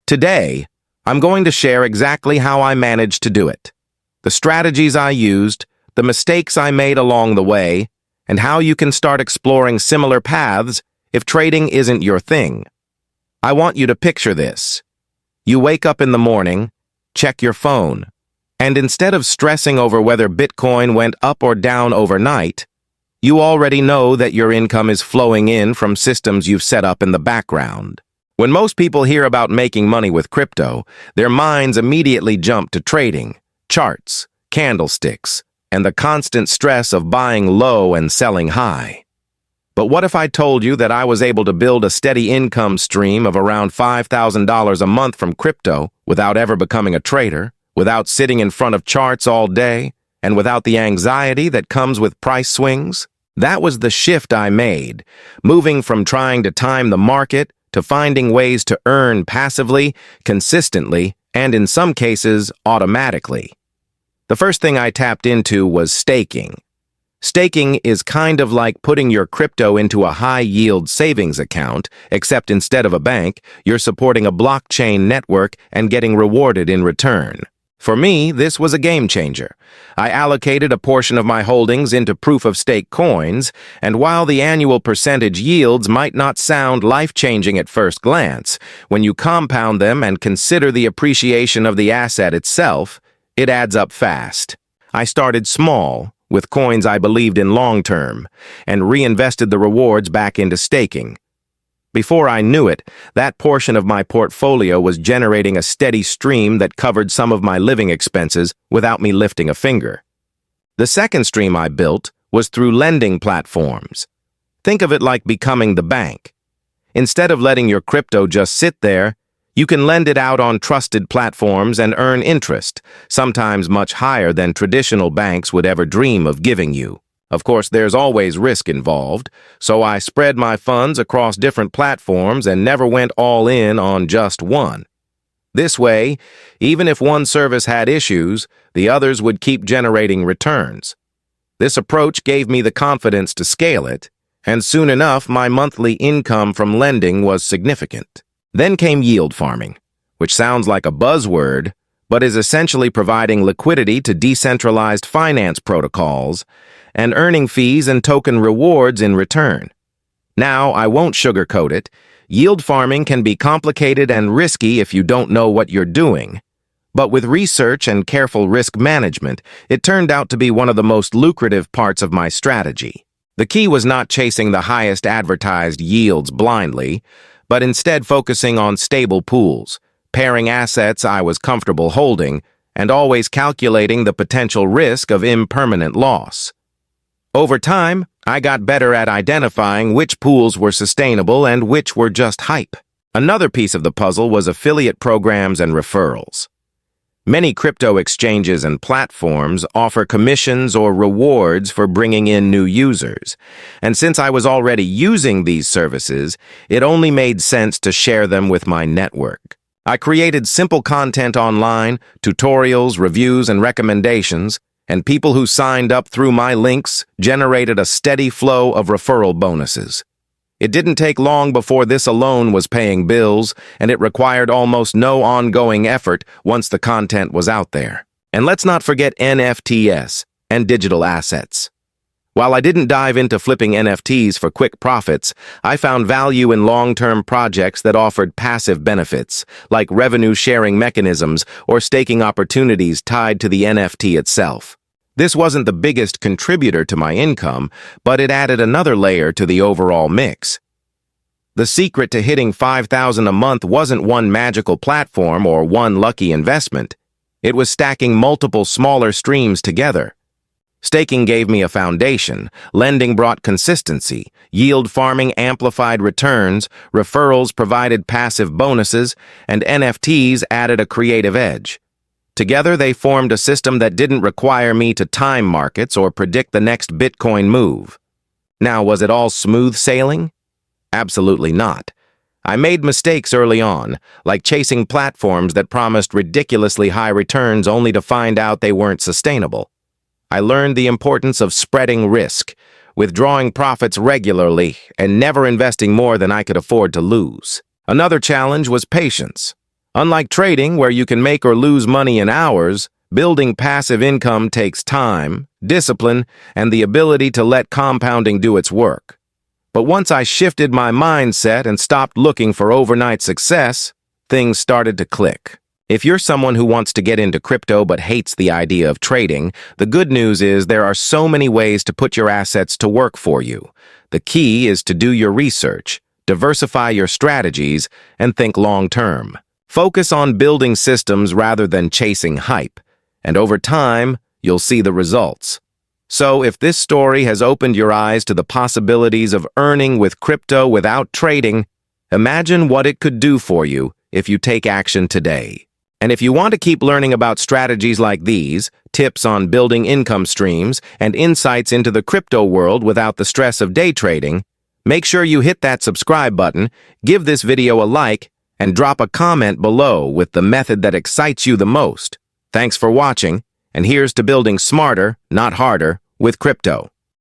Today, I'm going to share exactly how I managed to do it, the strategies I used, the mistakes I made along the way, and how you can start exploring similar paths if trading isn't your thing. I want you to picture this. You wake up in the morning, check your phone, and instead of stressing over whether Bitcoin went up or down overnight, you already know that your income is flowing in from systems you've set up in the background. When most people hear about making money with crypto, their minds immediately jump to trading, charts, candlesticks, and the constant stress of buying low and selling high. But what if I told you that I was able to build a steady income stream of around $5,000 a month from crypto without ever becoming a trader, without sitting in front of charts all day, and without the anxiety that comes with price swings? That was the shift I made, moving from trying to time the market to finding ways to earn passively, consistently, and in some cases, automatically. The first thing I tapped into was staking. Staking is kind of like putting your crypto into a high-yield savings account, except instead of a bank, you're supporting a blockchain network and getting rewarded in return. For me, this was a game changer. I allocated a portion of my holdings into proof-of-stake coins, and while the annual percentage yields might not sound life-changing at first glance, when you compound them and consider the appreciation of the asset itself, it adds up fast. I started small, with coins I believed in long-term, and reinvested the rewards back into staking. Before I knew it, that portion of my portfolio was generating a steady stream that covered some of my living expenses without me lifting a finger. The second stream I built was through lending platforms. Think of it like becoming the bank. Instead of letting your crypto just sit there, you can lend it out on trusted platforms and earn interest, sometimes much higher than traditional banks would ever dream of giving you. Of course, there's always risk involved, so I spread my funds across different platforms and never went all in on just one. This way, even if one service had issues, the others would keep generating returns. This approach gave me the confidence to scale it, and soon enough my monthly income from lending was significant. Then came yield farming, which sounds like a buzzword, but is essentially providing liquidity to decentralized finance protocols and earning fees and token rewards in return. Now, I won't sugarcoat it. Yield farming can be complicated and risky if you don't know what you're doing. But with research and careful risk management, it turned out to be one of the most lucrative parts of my strategy. The key was not chasing the highest advertised yields blindly, but instead focusing on stable pools, pairing assets I was comfortable holding, and always calculating the potential risk of impermanent loss. Over time, I got better at identifying which pools were sustainable and which were just hype. Another piece of the puzzle was affiliate programs and referrals. Many crypto exchanges and platforms offer commissions or rewards for bringing in new users, and since I was already using these services, it only made sense to share them with my network. I created simple content online, tutorials, reviews, and recommendations, and people who signed up through my links generated a steady flow of referral bonuses. It didn't take long before this alone was paying bills, and it required almost no ongoing effort once the content was out there. And let's not forget NFTs and digital assets. While I didn't dive into flipping NFTs for quick profits, I found value in long-term projects that offered passive benefits, like revenue-sharing mechanisms or staking opportunities tied to the NFT itself. This wasn't the biggest contributor to my income, but it added another layer to the overall mix. The secret to hitting $5,000 a month wasn't one magical platform or one lucky investment. It was stacking multiple smaller streams together. Staking gave me a foundation, lending brought consistency, yield farming amplified returns, referrals provided passive bonuses, and NFTs added a creative edge. Together, they formed a system that didn't require me to time markets or predict the next Bitcoin move. Now, was it all smooth sailing? Absolutely not. I made mistakes early on, like chasing platforms that promised ridiculously high returns only to find out they weren't sustainable. I learned the importance of spreading risk, withdrawing profits regularly, and never investing more than I could afford to lose. Another challenge was patience. Unlike trading, where you can make or lose money in hours, building passive income takes time, discipline, and the ability to let compounding do its work. But once I shifted my mindset and stopped looking for overnight success, things started to click. If you're someone who wants to get into crypto but hates the idea of trading, the good news is there are so many ways to put your assets to work for you. The key is to do your research, diversify your strategies, and think long-term. Focus on building systems rather than chasing hype, and over time, you'll see the results. So if this story has opened your eyes to the possibilities of earning with crypto without trading, imagine what it could do for you if you take action today. And if you want to keep learning about strategies like these, tips on building income streams, and insights into the crypto world without the stress of day trading, make sure you hit that subscribe button, give this video a like, and drop a comment below with the method that excites you the most. Thanks for watching, and here's to building smarter, not harder, with crypto.